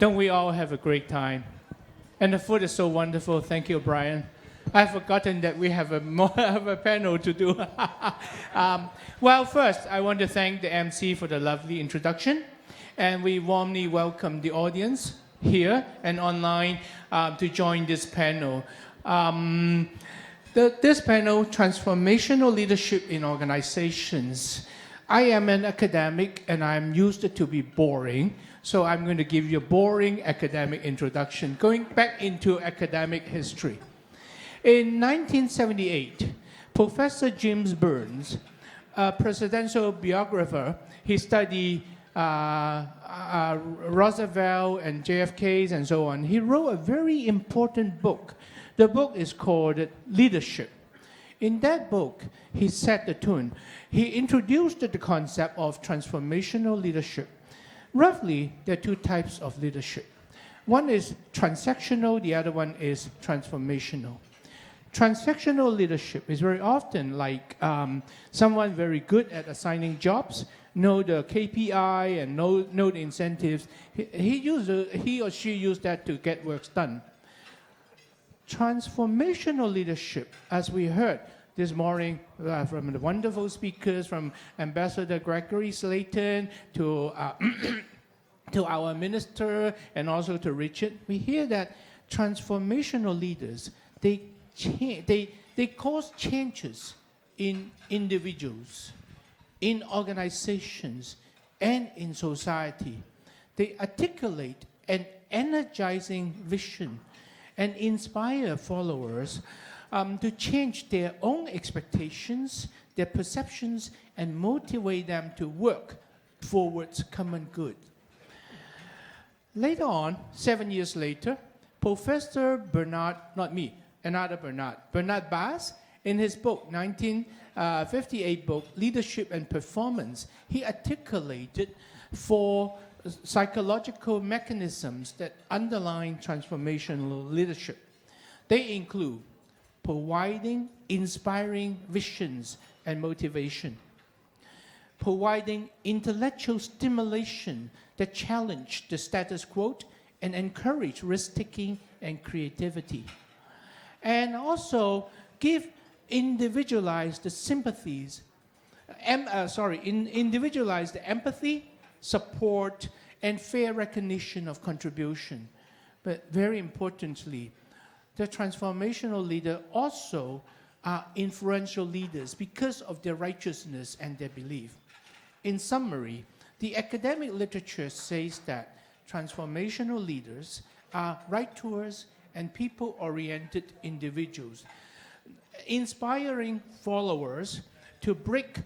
Don't we all have a great time? And the food is so wonderful. Thank you, Brian. I've forgotten that we have a panel to do. Well, first, I want to thank the MC for the lovely introduction. And we warmly welcome the audience here and online to join this panel. This panel, Transformational Leadership in Organizations. I am an academic and I'm used to be boring. So I'm going to give you a boring academic introduction, going back into academic history. In 1978, Professor James Burns, a presidential biographer, he studied Roosevelt and JFK's and so on. He wrote a very important book. The book is called Leadership. In that book, he set the tone. He introduced the concept of transformational leadership. Roughly, there are two types of leadership. One is transactional, the other one is transformational. Transactional leadership is very often like someone very good at assigning jobs, know the KPI and know the incentives. He or she used that to get work done. Transformational leadership, as we heard this morning from the wonderful speakers, from Ambassador Gregory Slayton to our minister and also to Richard, we hear that transformational leaders, they cause changes in individuals, in organizations, and in society. They articulate an energizing vision and inspire followers to change their own expectations, their perceptions, and motivate them to work towards common good. Later on, 7 years later, Professor Bernard Bass, in his book, 1958 book, Leadership and Performance, he articulated 4 psychological mechanisms that underline transformational leadership. They include providing inspiring visions and motivation, providing intellectual stimulation that challenge the status quo and encourage risk-taking and creativity, and also give individualized sympathies, individualized empathy, support, and fair recognition of contribution. But very importantly, the transformational leader also are influential leaders because of their righteousness and their belief. In summary, the academic literature says that transformational leaders are right-doers and people-oriented individuals, inspiring followers to break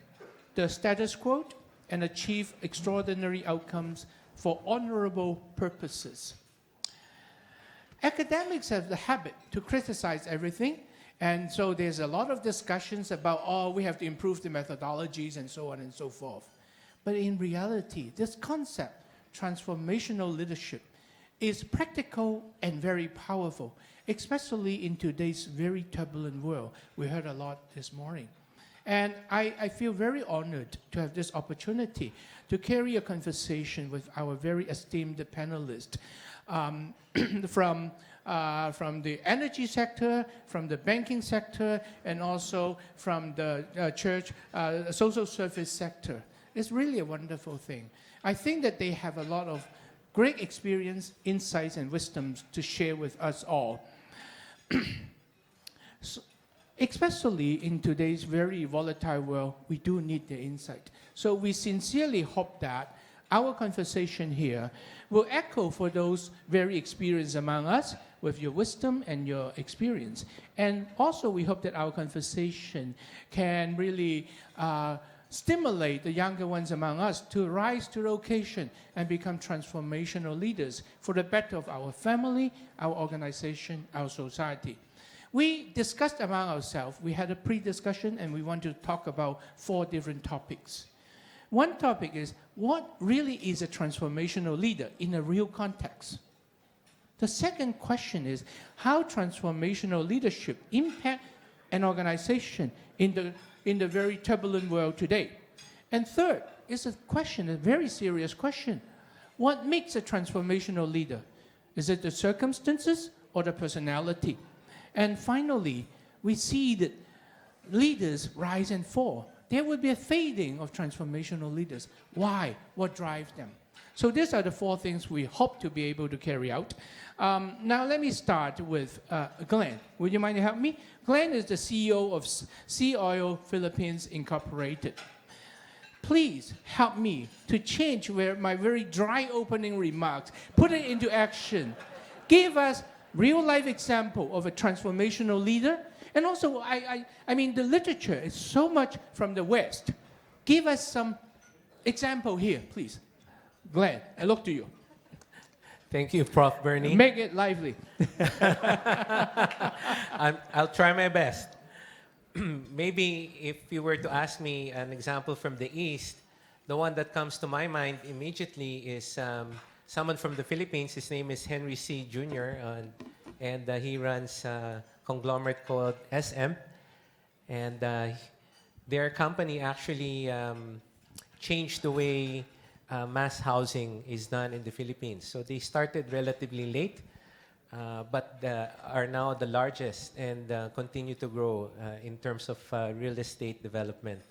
the status quo and achieve extraordinary outcomes for honorable purposes. Academics have the habit to criticize everything, and so there's a lot of discussions about, we have to improve the methodologies and so on and so forth. But in reality, this concept, transformational leadership, is practical and very powerful, especially in today's very turbulent world. We heard a lot this morning. And I feel very honored to have this opportunity to carry a conversation with our very esteemed panelists from the energy sector, from the banking sector, and also from the church social service sector. It's really a wonderful thing. I think that they have a lot of great experience, insights, and wisdoms to share with us all. So, especially in today's very volatile world, we do need the insight. So we sincerely hope that our conversation here will echo for those very experienced among us with your wisdom and your experience. And also we hope that our conversation can really stimulate the younger ones among us to rise to the occasion and become transformational leaders for the better of our family, our organization, our society. We discussed among ourselves, we had a pre-discussion, and we want to talk about 4 different topics. One topic is, what really is a transformational leader in a real context? The second question is, how transformational leadership impact an organization in the very turbulent world today? And third is a question, a very serious question. What makes a transformational leader? Is it the circumstances or the personality? And finally, we see that leaders rise and fall. There will be a fading of transformational leaders. Why? What drives them? So these are the 4 things we hope to be able to carry out. Now let me start with Glenn. Would you mind to help me? Glenn is the CEO of Sea Oil Philippines Incorporated. Please help me to change my very dry opening remarks, put it into action. Give us real-life example of a transformational leader. And also, I mean, the literature is so much from the West. Give us some example here, please. Glenn, I look to you. Thank you, Prof. Bernie. Make it lively. I'll try my best. Maybe if you were to ask me an example from the East, the one that comes to my mind immediately is someone from the Philippines. His name is Henry C. Jr., and he runs a conglomerate called SM. And their company actually changed the way mass housing is done in the Philippines. So they started relatively late, but are now the largest and continue to grow in terms of real estate development.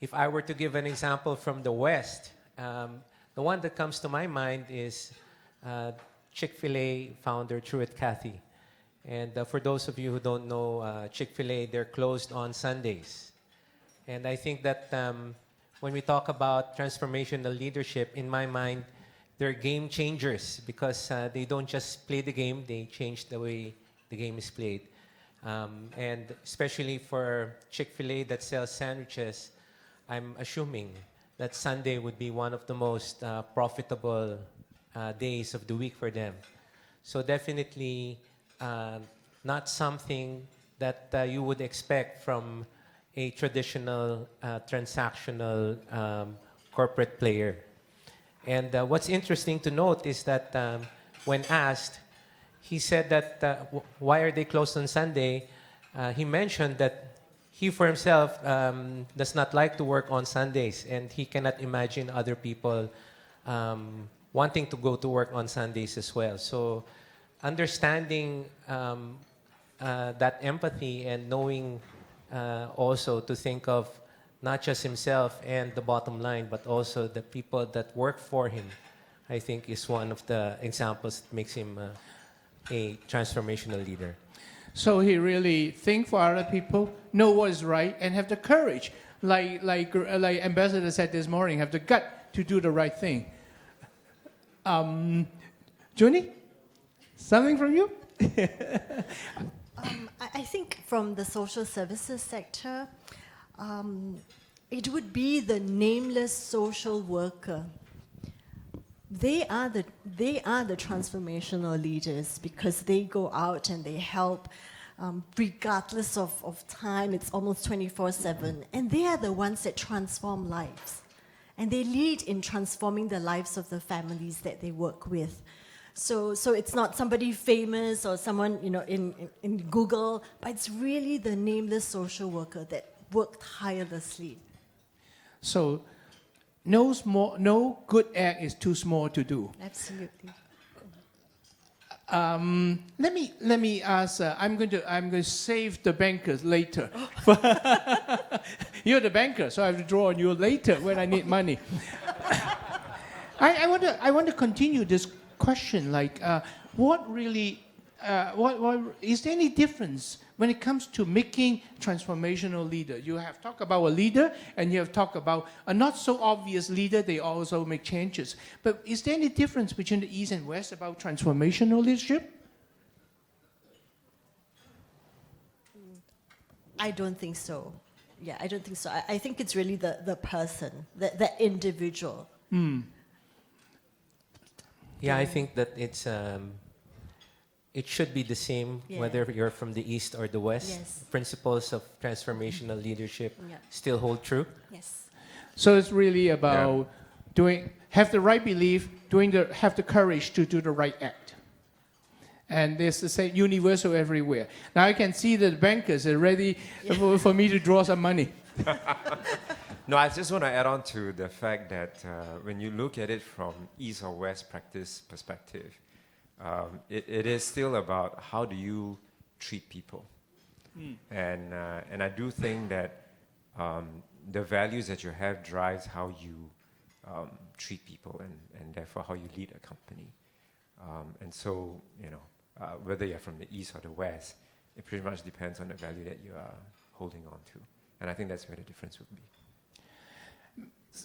If I were to give an example from the West, the one that comes to my mind is Chick-fil-A founder Truett Cathy. And for those of you who don't know Chick-fil-A, they're closed on Sundays. And I think that when we talk about transformational leadership, in my mind, they're game changers because they don't just play the game, they change the way the game is played. And especially for Chick-fil-A that sells sandwiches, I'm assuming that Sunday would be one of the most profitable days of the week for them. So definitely not something that you would expect from a traditional transactional corporate player. And what's interesting to note is that when asked, he said that why are they closed on Sunday? He mentioned that he for himself does not like to work on Sundays, and he cannot imagine other people wanting to go to work on Sundays as well. So understanding that empathy and knowing also to think of not just himself and the bottom line, but also the people that work for him, I think is one of the examples that makes him a transformational leader. So he really think for other people, know what is right, and have the courage, like Ambassador said this morning, have the gut to do the right thing. Junie, something from you? I think from the social services sector, it would be the nameless social worker. They are the transformational leaders because they go out and they help regardless of time. It's almost 24/7. And they are the ones that transform lives. And they lead in transforming the lives of the families that they work with. So it's not somebody famous or someone in Google, but it's really the nameless social worker that worked tirelessly. So no good act is too small to do. Absolutely. Let me ask. I'm going to save the bankers later. You're the banker, so I have to draw on you later when I need money. I want to continue this question. Like, what is there any difference when it comes to making transformational leader? You have talked about a leader, and you have talked about a not so obvious leader. They also make changes. But is there any difference between the East and West about transformational leadership? I don't think so. Yeah, I don't think so. I think it's really the person, the individual. Yeah, I think that it should be the same whether you're from the East or the West. Yes. Principles of transformational leadership still hold true. Yes. So it's really about have the right belief, have the courage to do the right act. And it's the same universal everywhere. Now I can see that the bankers are ready for me to draw some money. No, I just want to add on to the fact that when you look at it from East or West practice perspective, it is still about how do you treat people. And I do think that the values that you have drives how you treat people and therefore how you lead a company. And so, whether you're from the East or the West, it pretty much depends on the value that you are holding on to. And I think that's where the difference would be.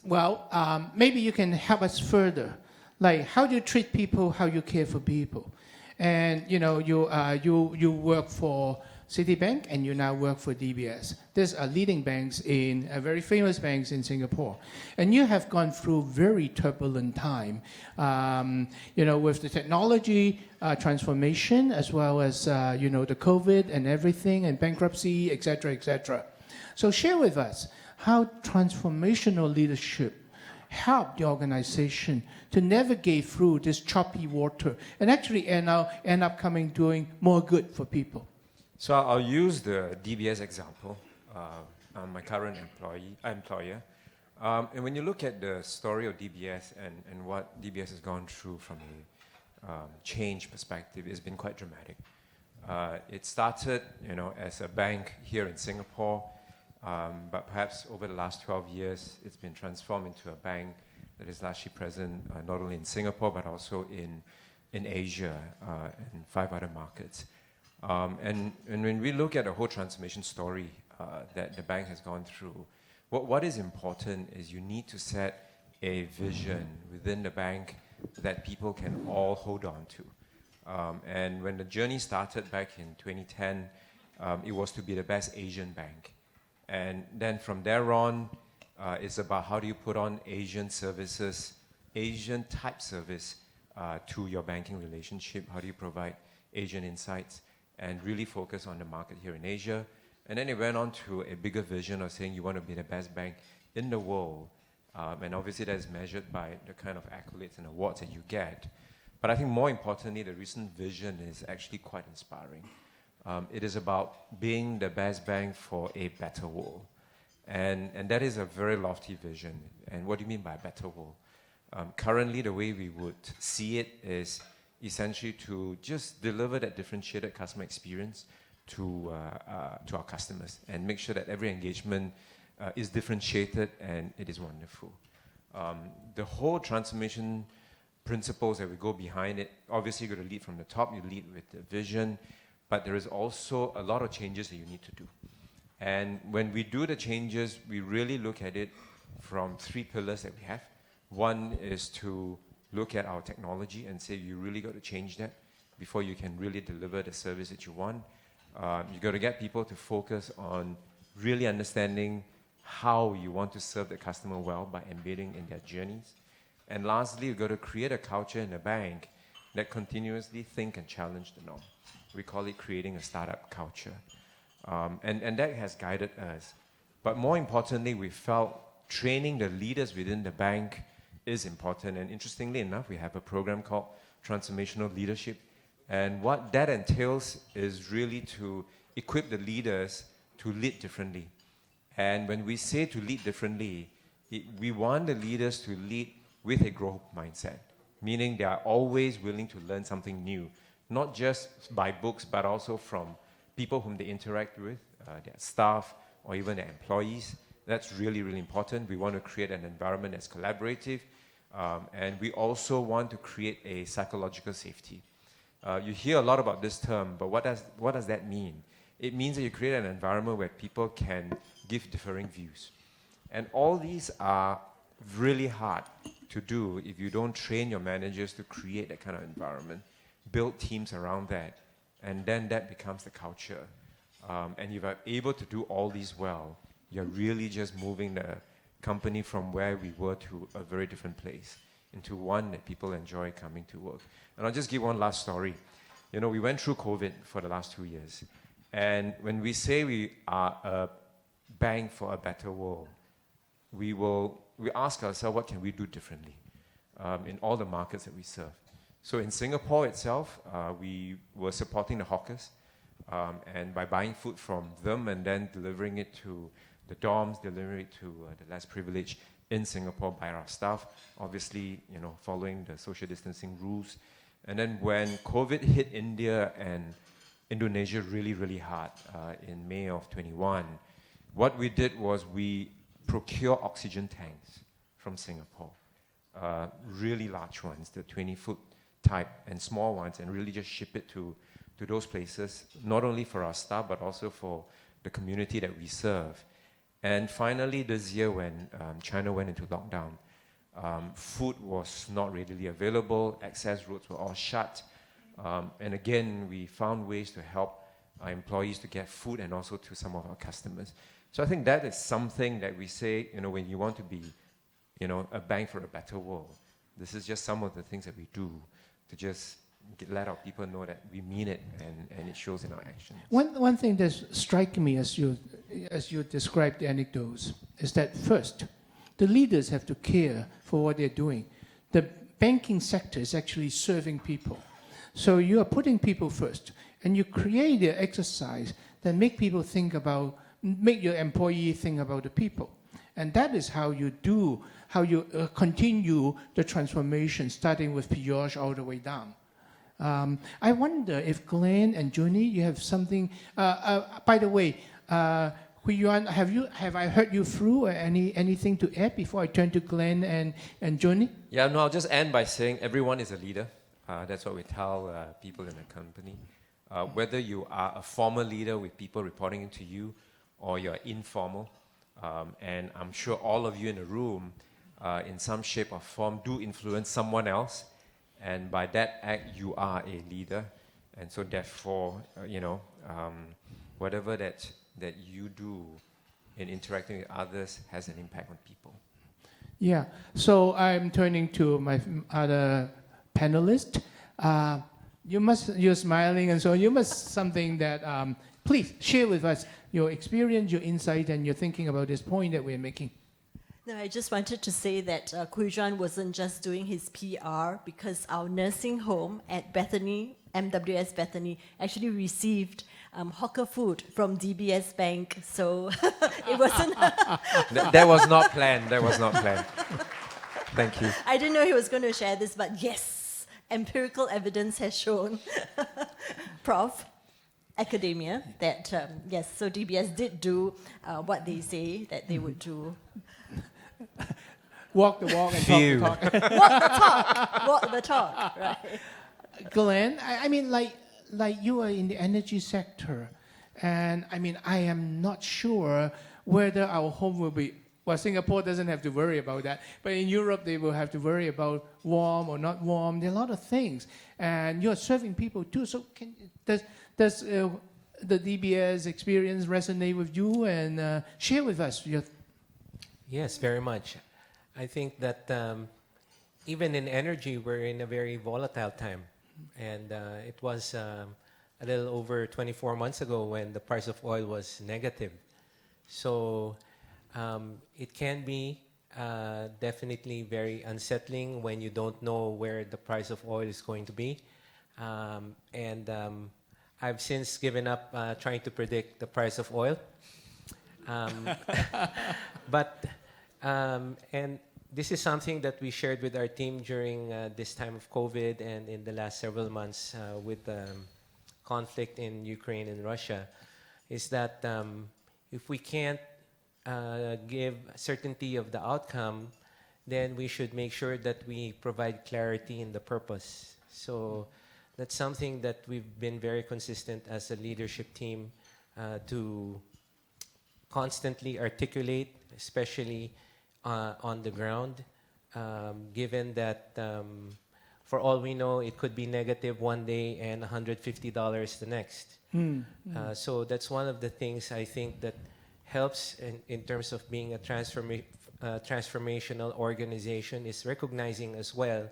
Well, maybe you can help us further. Like, how do you treat people, how you care for people? And, you work for Citibank and you now work for DBS. These are leading banks very famous banks in Singapore. And you have gone through very turbulent time, with the technology transformation as well as, the COVID and everything and bankruptcy, et cetera, et cetera. So share with us how transformational leadership helped the organization to navigate through this choppy water and actually end up doing more good for people. So I'll use the DBS example, my current employer. And when you look at the story of DBS and what DBS has gone through from a change perspective, it's been quite dramatic. It started, as a bank here in Singapore, but perhaps over the last 12 years, it's been transformed into a bank that is largely present not only in Singapore, but also in Asia and 5 other markets. And when we look at the whole transformation story that the bank has gone through, what is important is you need to set a vision within the bank that people can all hold on to. And when the journey started back in 2010, it was to be the best Asian bank. And then from there on, it's about how do you put on Asian services, Asian type service to your banking relationship? How do you provide Asian insights and really focus on the market here in Asia? And then it went on to a bigger vision of saying you want to be the best bank in the world. And obviously that is measured by the kind of accolades and awards that you get. But I think more importantly, the recent vision is actually quite inspiring. It is about being the best bank for a better world. And that is a very lofty vision. And what do you mean by a better world? Currently, the way we would see it is essentially to just deliver that differentiated customer experience to our customers and make sure that every engagement is differentiated and it is wonderful. The whole transformation principles that we go behind it, obviously you're going to lead from the top, you lead with the vision, but there is also a lot of changes that you need to do. And when we do the changes, we really look at it from 3 pillars that we have. One is to look at our technology and say, you really got to change that before you can really deliver the service that you want. You got to get people to focus on really understanding how you want to serve the customer well by embedding in their journeys. And lastly, you've got to create a culture in the bank that continuously think and challenge the norm. We call it creating a startup culture. And that has guided us. But more importantly, we felt training the leaders within the bank is important. And interestingly enough, we have a program called Transformational Leadership. And what that entails is really to equip the leaders to lead differently. And when we say to lead differently, we want the leaders to lead with a growth mindset, meaning they are always willing to learn something new, not just by books, but also from people whom they interact with, their staff, or even their employees. That's really, really important. We want to create an environment that's collaborative, and we also want to create a psychological safety. You hear a lot about this term, but what does that mean? It means that you create an environment where people can give differing views. And all these are really hard to do if you don't train your managers to create that kind of environment, build teams around that, and then that becomes the culture. And if you're able to do all these well, you're really just moving the company from where we were to a very different place, into one that people enjoy coming to work. And I'll just give one last story. We went through COVID for the last 2 years. And when we say we are a bank for a better world, we ask ourselves, what can we do differently in all the markets that we serve? So in Singapore itself, we were supporting the hawkers, and by buying food from them and then delivering it to the dorms, delivering it to the less privileged in Singapore by our staff, obviously, following the social distancing rules. And then when COVID hit India and Indonesia really, really hard in May of 21, what we did was we procure oxygen tanks from Singapore, really large ones, the 20-foot type, and small ones, and really just ship it to those places, not only for our staff, but also for the community that we serve. And finally, this year when China went into lockdown, food was not readily available, access roads were all shut, and again, we found ways to help our employees to get food and also to some of our customers. So I think that is something that we say, when you want to be, a bank for a better world. This is just some of the things that we do to just let our people know that we mean it, and it shows in our actions. One thing that strikes me as you describe the anecdotes is that first, the leaders have to care for what they're doing. The banking sector is actually serving people. So you are putting people first, and you create an exercise that make your employee think about the people. And that is how you continue the transformation, starting with Piyush all the way down. I wonder if Glenn and Junie, you have something. By the way, Hui Yuan, have I heard you through, or anything to add before I turn to Glenn and Junie? Yeah, no, I'll just end by saying everyone is a leader. That's what we tell people in the company. Whether you are a formal leader with people reporting to you, or you're informal, and I'm sure all of you in the room, in some shape or form, do influence someone else. And by that act, you are a leader. And so therefore, whatever that you do in interacting with others has an impact on people. Yeah. So I'm turning to my other panelist. You're smiling, and so you must something that, please share with us your experience, your insight, and your thinking about this point that we're making. No, I just wanted to say that Kui Juan wasn't just doing his PR, because our nursing home at Bethany, MWS Bethany, actually received hawker food from DBS Bank. So it wasn't... That was not planned. That was not planned. Thank you. I didn't know he was going to share this, but yes, empirical evidence has shown, Prof, academia, that yes, so DBS did do what they say that they would do. Walk the walk and talk the talk. Walk the talk. Walk the talk. Right. Glenn, I mean, like you are in the energy sector, and I mean, I am not sure whether our home will be. Well, Singapore doesn't have to worry about that, but in Europe they will have to worry about warm or not warm. There are a lot of things, and you're serving people too. So, does the DBS experience resonate with you? And share with us your. Yes, very much. I think that even in energy, we're in a very volatile time. And it was a little over 24 months ago when the price of oil was negative. So it can be definitely very unsettling when you don't know where the price of oil is going to be. And I've since given up trying to predict the price of oil. And this is something that we shared with our team during this time of COVID and in the last several months with the conflict in Ukraine and Russia, is that if we can't give certainty of the outcome, then we should make sure that we provide clarity in the purpose. So that's something that we've been very consistent as a leadership team to constantly articulate, especially on the ground, given that for all we know, it could be negative one day and $150 the next. So that's one of the things I think that helps in terms of being a transformational organization, is recognizing as well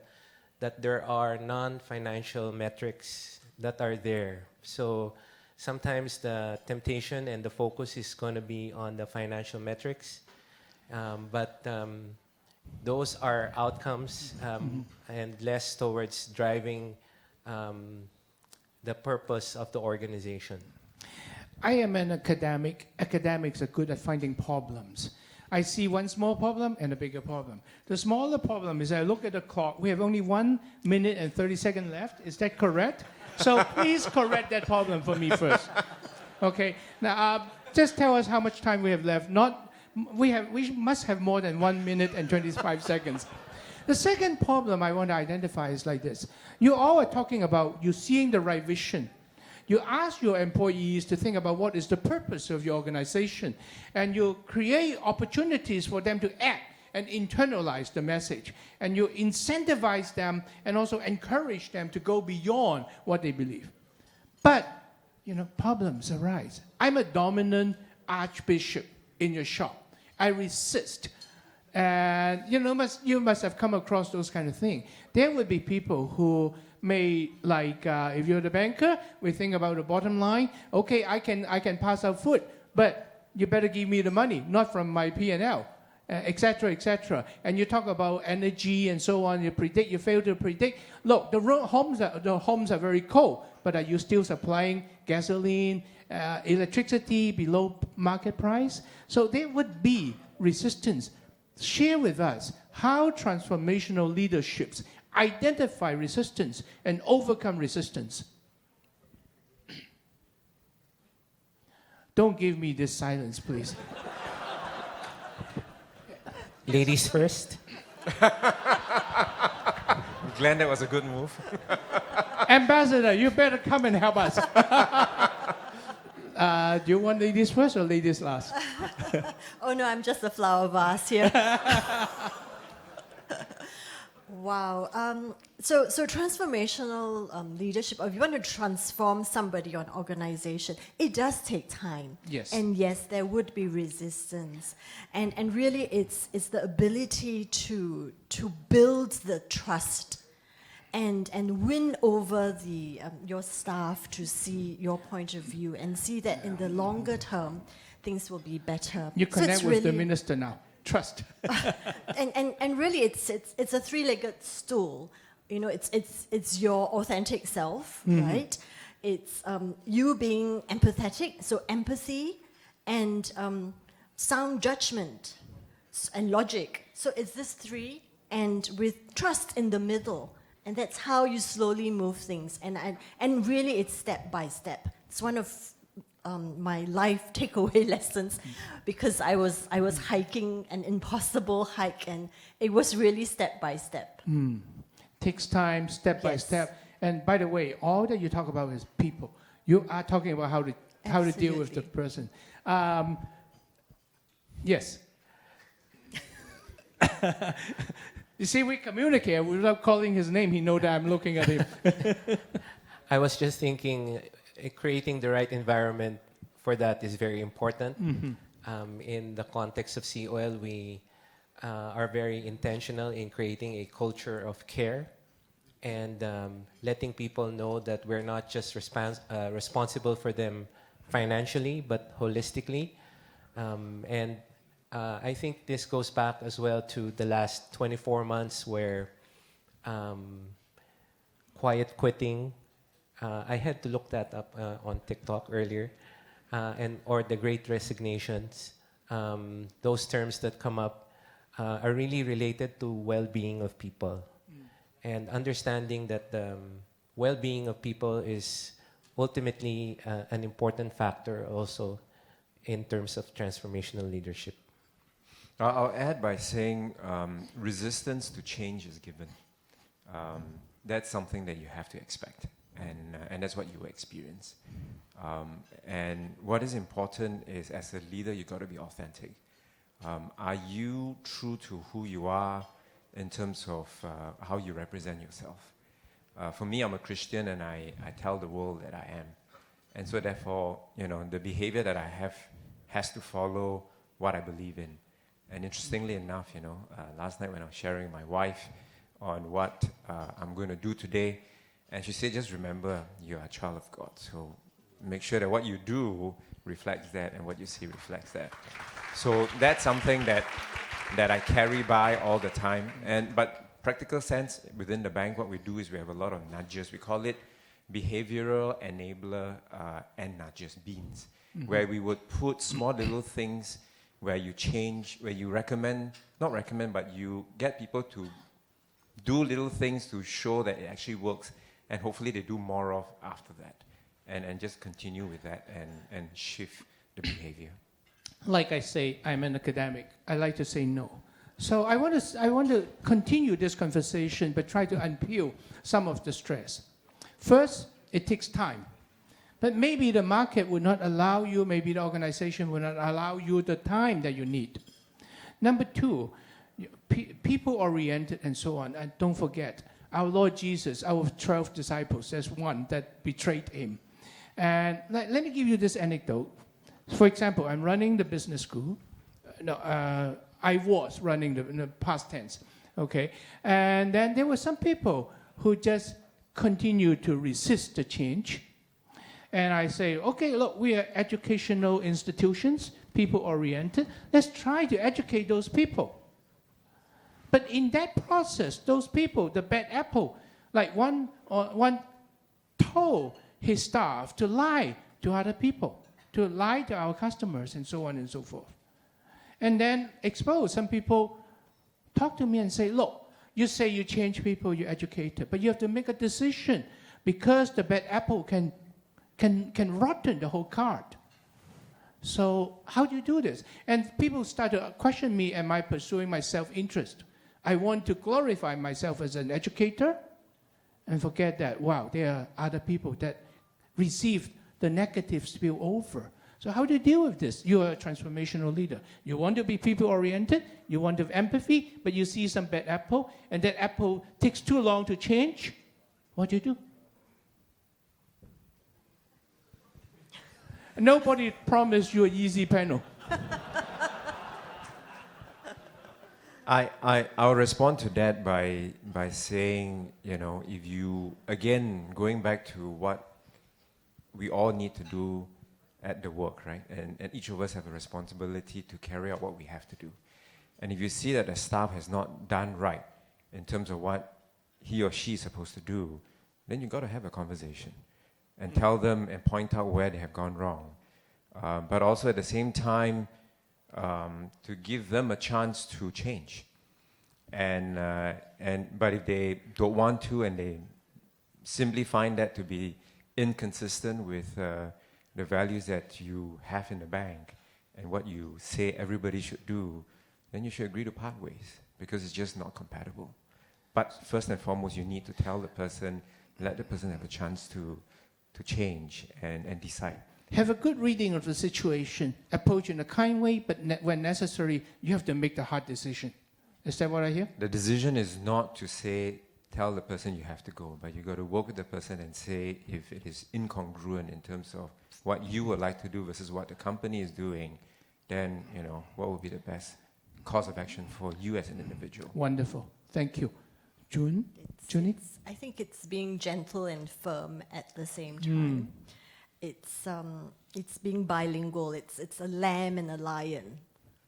that there are non-financial metrics that are there. So sometimes the temptation and the focus is going to be on the financial metrics. But those are outcomes and less towards driving the purpose of the organization. I am an academic. Academics are good at finding problems. I see one small problem and a bigger problem. The smaller problem is I look at the clock. We have only 1 minute and 30 seconds left. Is that correct? So please correct that problem for me first. Okay. Now, just tell us how much time we have left. We must have more than 1 minute and 25 seconds. The second problem I want to identify is like this. You all are talking about you seeing the right vision. You ask your employees to think about what is the purpose of your organization, and you create opportunities for them to act and internalize the message. And you incentivize them and also encourage them to go beyond what they believe. But, problems arise. I'm a dominant archbishop in your shop. I resist. And, you must have come across those kind of things. There would be people who may, if you're the banker, we think about the bottom line. Okay, I can pass out food, but you better give me the money, not from my P&L, et cetera, et cetera. And you talk about energy and so on. You fail to predict. Look, the homes are very cold, but are you still supplying gasoline, electricity below market price? So there would be resistance. Share with us how transformational leaderships identify resistance and overcome resistance. Don't give me this silence, please. Ladies first. Glenn, that was a good move. Ambassador, you better come and help us. Do you want ladies first or ladies last? Oh no, I'm just a flower vase here. Wow. So transformational leadership, or if you want to transform somebody or an organization, it does take time. Yes. And yes, there would be resistance. And really it's the ability to build the trust and win over your staff to see your point of view and see that in the longer term, things will be better. You connect with the minister now. Trust. and really, it's a three-legged stool. It's your authentic self, right? It's you being empathetic, so empathy, and sound judgment and logic. So it's this three, and with trust in the middle, and that's how you slowly move things. And really, it's step by step. It's one of my life takeaway lessons, because I was hiking an impossible hike, and it was really step by step. Takes time, step by step. And by the way, all that you talk about is people. You are talking about how to deal with the person. Yes. You see, we communicate without calling his name. He knows that I'm looking at him. I was just thinking, creating the right environment for that is very important. In the context of COL, we are very intentional in creating a culture of care and letting people know that we're not just responsible for them financially, but holistically. I think this goes back as well to the last 24 months where quiet quitting, I had to look that up on TikTok earlier, or the great resignations. Those terms that come up are really related to well-being of people. And understanding that the well-being of people is ultimately an important factor also in terms of transformational leadership. I'll add by saying resistance to change is given. That's something that you have to expect, and that's what you experience. And what is important is, as a leader, you've got to be authentic. Are you true to who you are in terms of how you represent yourself? For me, I'm a Christian, and I tell the world that I am. And so therefore, the behavior that I have has to follow what I believe in. And interestingly enough, last night when I was sharing with my wife on what I'm going to do today, and she said, just remember, you're a child of God. So make sure that what you do reflects that, and what you see reflects that. So that's something that I carry by all the time. But practical sense, within the bank, what we do is we have a lot of nudges. We call it behavioral enabler and nudges, beans, where we would put small little things where you change, where you not recommend, but you get people to do little things to show that it actually works, and hopefully they do more of after that, and just continue with that and shift the behavior. Like I say, I'm an academic. I like to say no. So I want to continue this conversation, but try to unpeel some of the stress. First, it takes time. But maybe the market would not allow you, maybe the organization would not allow you the time that you need. Number two, people-oriented and so on. And don't forget, our Lord Jesus, our 12 disciples, there's one that betrayed him. And let me give you this anecdote. For example, I'm running the business school. I was running the past tense, okay? And then there were some people who just continued to resist the change. And I say, okay, look, we are educational institutions, people-oriented. Let's try to educate those people. But in that process, those people, the bad apple, like one told his staff to lie to other people, to lie to our customers, and so on and so forth. And then expose. Some people talk to me and say, look, you say you change people, you educate it, but you have to make a decision because the bad apple can rotten the whole cart. So how do you do this? And people start to question me, am I pursuing my self-interest? I want to glorify myself as an educator and forget that, wow, there are other people that receive the negative spill over. So how do you deal with this? You're a transformational leader. You want to be people-oriented, you want to have empathy, but you see some bad apple, and that apple takes too long to change. What do you do? Nobody promised you an easy panel. I'll respond to that by saying, if you, again, going back to what we all need to do at the work, right? And each of us have a responsibility to carry out what we have to do. And if you see that the staff has not done right in terms of what he or she is supposed to do, then you've got to have a conversation and tell them and point out where they have gone wrong. But also at the same time, to give them a chance to change. But if they don't want to and they simply find that to be inconsistent with the values that you have in the bank and what you say everybody should do, then you should agree to part ways because it's just not compatible. But first and foremost, you need to tell the person, let the person have a chance to change and decide. Have a good reading of the situation, approach in a kind way, but when necessary, you have to make the hard decision. Is that what I hear? The decision is not to say, tell the person you have to go, but you got to work with the person and say if it is incongruent in terms of what you would like to do versus what the company is doing, then, what would be the best course of action for you as an individual. Wonderful. Thank you. Junie? I think it's being gentle and firm at the same time. It's being bilingual. It's a lamb and a lion.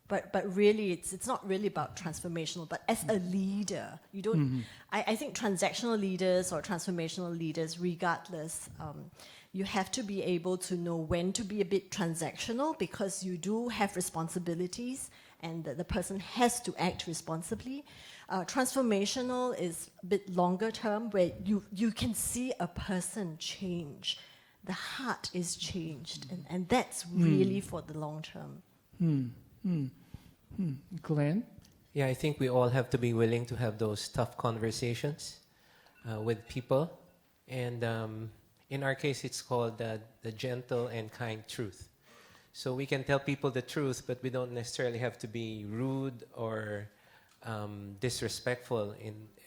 But really, it's not really about transformational. But as a leader, you don't. I think transactional leaders or transformational leaders, regardless, you have to be able to know when to be a bit transactional because you do have responsibilities, and the person has to act responsibly. Transformational is a bit longer term, where you can see a person change. The heart is changed, and that's really for the long term. Glenn? Yeah, I think we all have to be willing to have those tough conversations with people. And in our case, it's called the gentle and kind truth. So we can tell people the truth, but we don't necessarily have to be rude or disrespectful.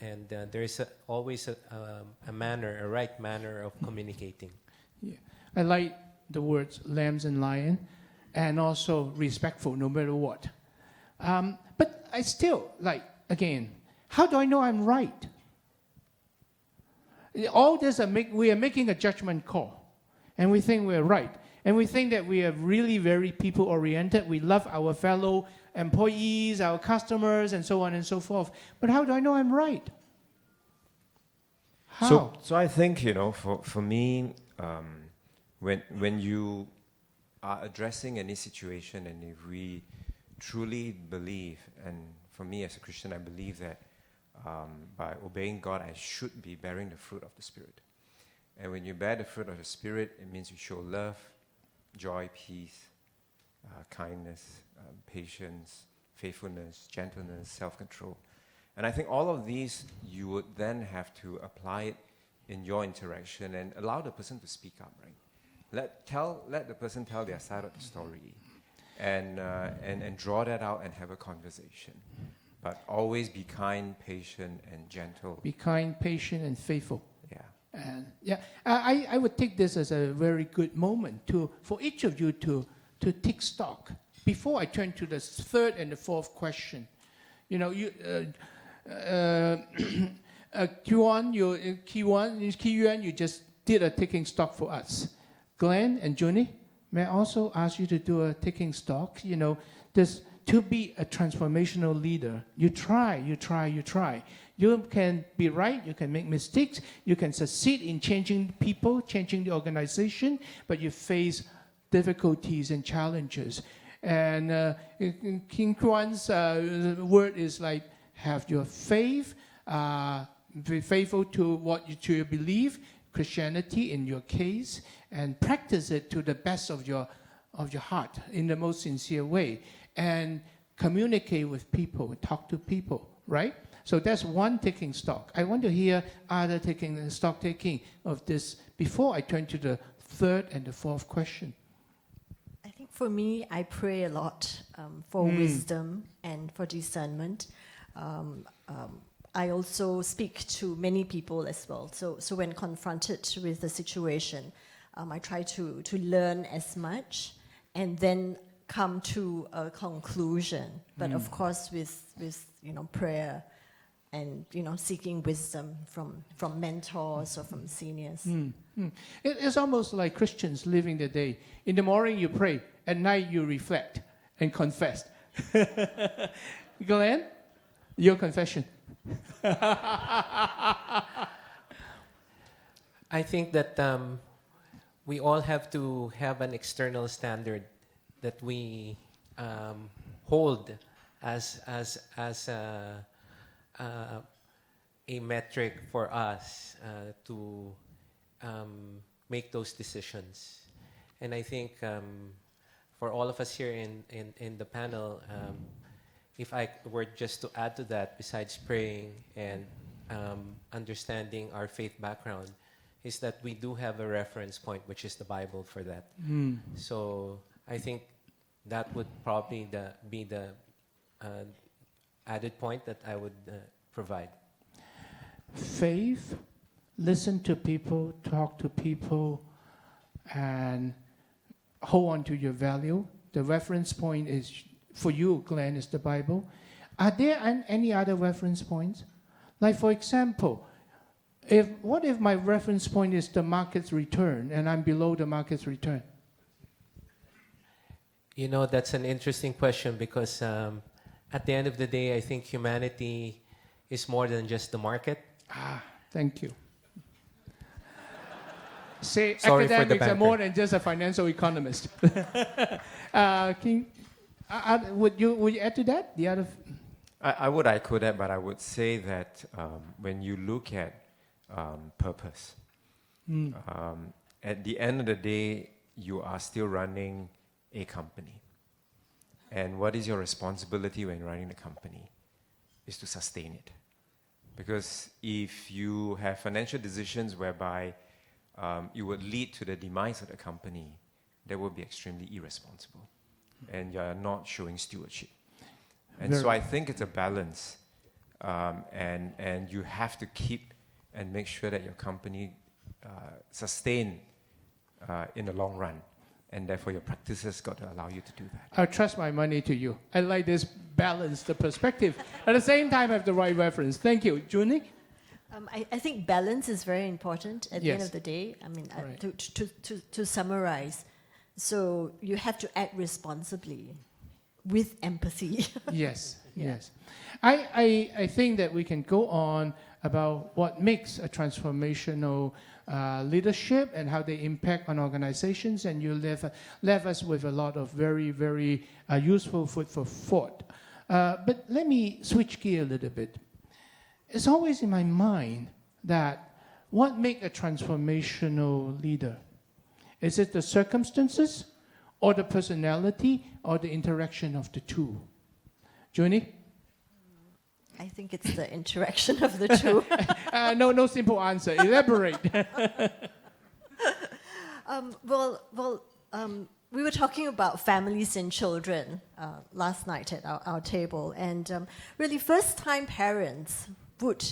And there is always a manner, a right manner of communicating. Yeah. I like the words lambs and lion, and also respectful no matter what. But I still, again, how do I know I'm right? All this, we are making a judgment call, and we think we're right. And we think that we are really very people-oriented. We love our fellow employees, our customers, and so on and so forth. But how do I know I'm right? How? So I think, for me, when you are addressing any situation, and if we truly believe, and for me as a Christian, I believe that by obeying God, I should be bearing the fruit of the Spirit. And when you bear the fruit of the Spirit, it means you show love, joy, peace, kindness, patience, faithfulness, gentleness, self-control. And I think all of these, you would then have to apply it in your interaction and allow the person to speak up, right? Let the person tell their side of the story, and draw that out and have a conversation. But always be kind, patient, and gentle. Be kind, patient, and faithful. Yeah. And I would take this as a very good moment for each of you to take stock. Before I turn to the third and the fourth question, Ki-Yuan, you just did a taking stock for us. Glenn and Junie, may I also ask you to do a taking stock? To be a transformational leader, you try. You can be right, you can make mistakes, you can succeed in changing people, changing the organization, but you face difficulties and challenges. And King Kwan's word is like, have your faith, be faithful to what you believe, Christianity in your case, and practice it to the best of your heart in the most sincere way, and communicate with people, talk to people, right? So that's one taking stock. I want to hear other stock taking of this before I turn to the third and the fourth question. I think for me, I pray a lot for wisdom and for discernment. I also speak to many people as well. So when confronted with the situation, I try to learn as much and then come to a conclusion. But of course, with prayer and seeking wisdom from mentors or from seniors. It's almost like Christians living the day. In the morning you pray, at night you reflect and confess. Glenn, your confession. I think that we all have to have an external standard that we hold as a metric for us to make those decisions. And I think for all of us here in the panel, if I were just to add to that, besides praying and understanding our faith background, is that we do have a reference point, which is the Bible for that. So I think that would probably be the added point that I would provide. Faith, listen to people, talk to people, and hold on to your value. The reference point is, for you, Glenn, is the Bible. Are there any other reference points? Like, for example, what if my reference point is the market's return and I'm below the market's return? That's an interesting question because at the end of the day, I think humanity is more than just the market. Thank you. Say Sorry academics for are more than just a financial economist. Would you add to that? The other. I would echo that, but I would say that when you look at purpose, at the end of the day, you are still running a company. And what is your responsibility when running the company? Is to sustain it. Because if you have financial decisions whereby it would lead to the demise of the company, that would be extremely irresponsible. And you're not showing stewardship. And so I think it's a balance. And you have to keep and make sure that your company sustain in the long run. And therefore, your practices got to allow you to do that. I trust my money to you. I like this balance, the perspective. At the same time, I have the right reference. Thank you. Junie? I think balance is very important at the end Yes. of the day. I mean, Right. to summarize, so you have to act responsibly. with empathy. Yes, yes. I think that we can go on about what makes a transformational leadership and how they impact on organizations, and you left us with a lot of very, very useful food for thought. But let me switch gear a little bit. It's always in my mind that what makes a transformational leader? Is it the circumstances, or the personality, or the interaction of the two? Junie? I think it's the interaction of the two. No simple answer. Elaborate. We were talking about families and children last night at our table, and really first-time parents would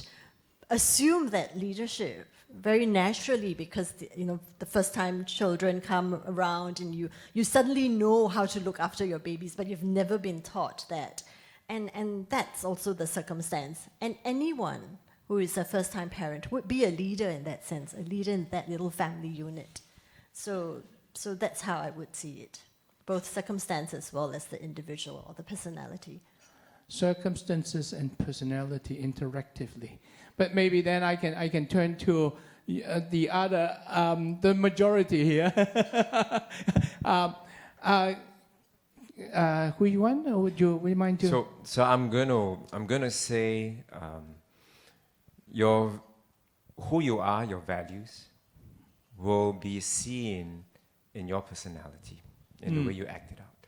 assume that leadership very naturally, because the first-time children come around and you suddenly know how to look after your babies, but you've never been taught that. And that's also the circumstance. And anyone who is a first-time parent would be a leader in that sense, a leader in that little family unit. So that's how I would see it, both circumstance as well as the individual or the personality. Circumstances and personality interactively. But maybe then I can turn to the other, the majority here. Who you want, or would you remind to? So I'm gonna say who you are, your values, will be seen in your personality, in the way you act it out,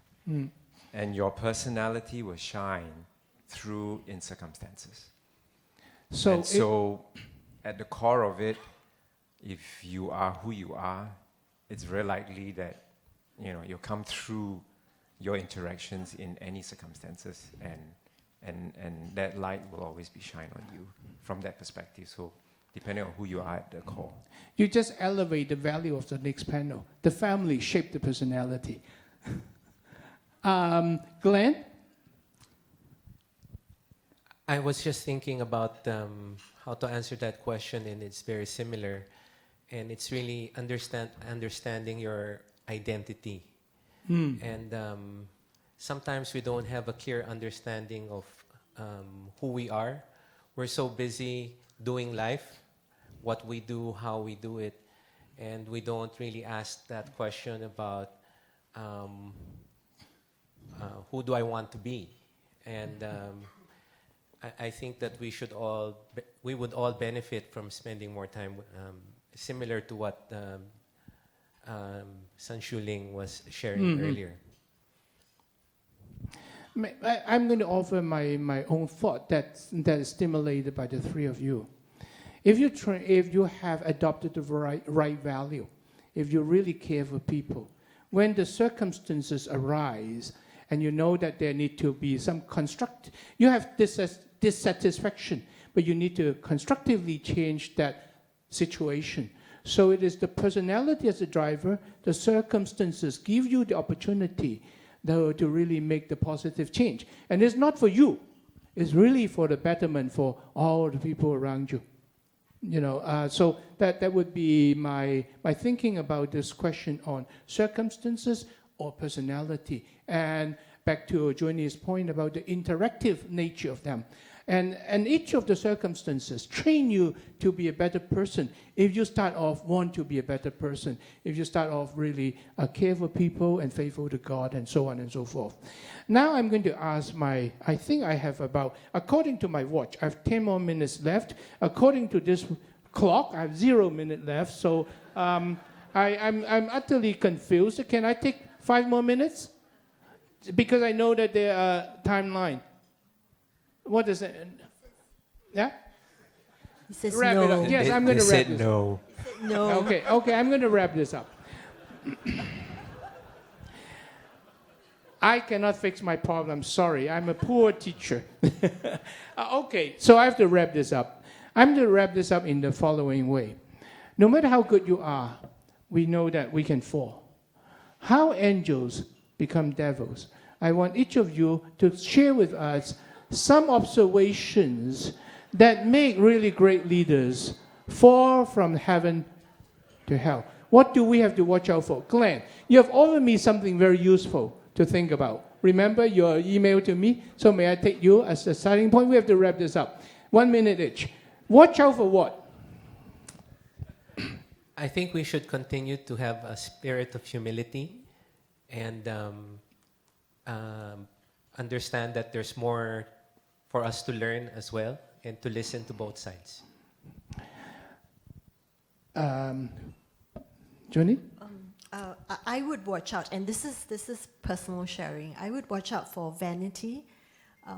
and your personality will shine through in circumstances. So at the core of it, if you are who you are, it's very likely that you'll come through your interactions in any circumstances, and that light will always be shine on you from that perspective. So depending on who you are at the core. You just elevate the value of the next panel. The family shaped the personality. Glenn? I was just thinking about how to answer that question, and it's very similar. And it's really understanding your identity. And sometimes we don't have a clear understanding of who we are. We're so busy doing life, what we do, how we do it, and we don't really ask that question about who do I want to be. And I think that we would all benefit from spending more time, similar to what San Shuling was sharing earlier. I'm going to offer my own thought that is stimulated by the three of you. If you have adopted the right value, if you really care for people, when the circumstances arise and you know that there need to be some you have dissatisfaction, but you need to constructively change that situation. So it is the personality as a driver, the circumstances give you the opportunity to really make the positive change. And it's not for you, it's really for the betterment for all the people around you. So that would be my thinking about this question on circumstances or personality. And back to Johnny's point about the interactive nature of them. And each of the circumstances train you to be a better person. If you start off want to be a better person, if you start off really care for people and faithful to God and so on and so forth. Now I'm going to ask I think I have according to my watch, I have 10 more minutes left. According to this clock, I have 0 minute left. So I'm utterly confused. Can I take 5 more minutes? Because I know that there are timeline. What is it? Yeah? He says wrap no. it up. Yes, I'm going to wrap this up. No. No. Okay, I'm going to wrap this up. I cannot fix my problem. Sorry, I'm a poor teacher. Okay, so I have to wrap this up. I'm going to wrap this up in the following way. No matter how good you are, we know that we can fall. How angels become devils. I want each of you to share with us some observations that make really great leaders fall from heaven to hell. What do we have to watch out for? Glenn, you have offered me something very useful to think about. remember your email to me. So may I take you as a starting point? We have to wrap this up. 1 minute each. Watch out for what? I think we should continue to have a spirit of humility and understand that there's more for us to learn as well and to listen to both sides. Johnny? I would watch out, and this is personal sharing. I would watch out for vanity,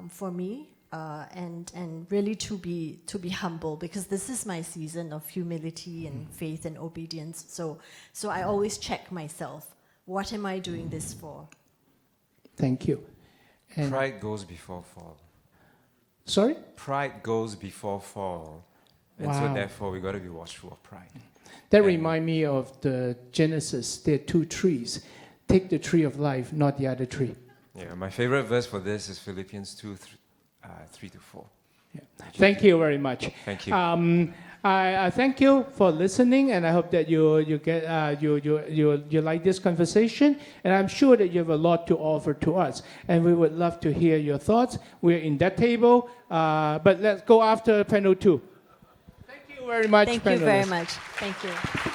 for me, and really to be humble, because this is my season of humility and faith and obedience. So I always check myself. What am I doing this for? Thank you. And Pride goes before fall. sorry? Pride goes before fall. And so Wow. therefore we got to be watchful of pride. That And- reminds me of the Genesis. There are two trees. Take the tree of life, not the other tree. Yeah, my favorite verse for this is Philippians 2, 3 to 4. Yeah. Thank you very much. Thank you. I thank you for listening, and I hope that you like this conversation. And I'm sure that you have a lot to offer to us, and we would love to hear your thoughts. We're in that table, but let's go after panel 2. Thank you very much, Thank you very panelists. much. Thank you.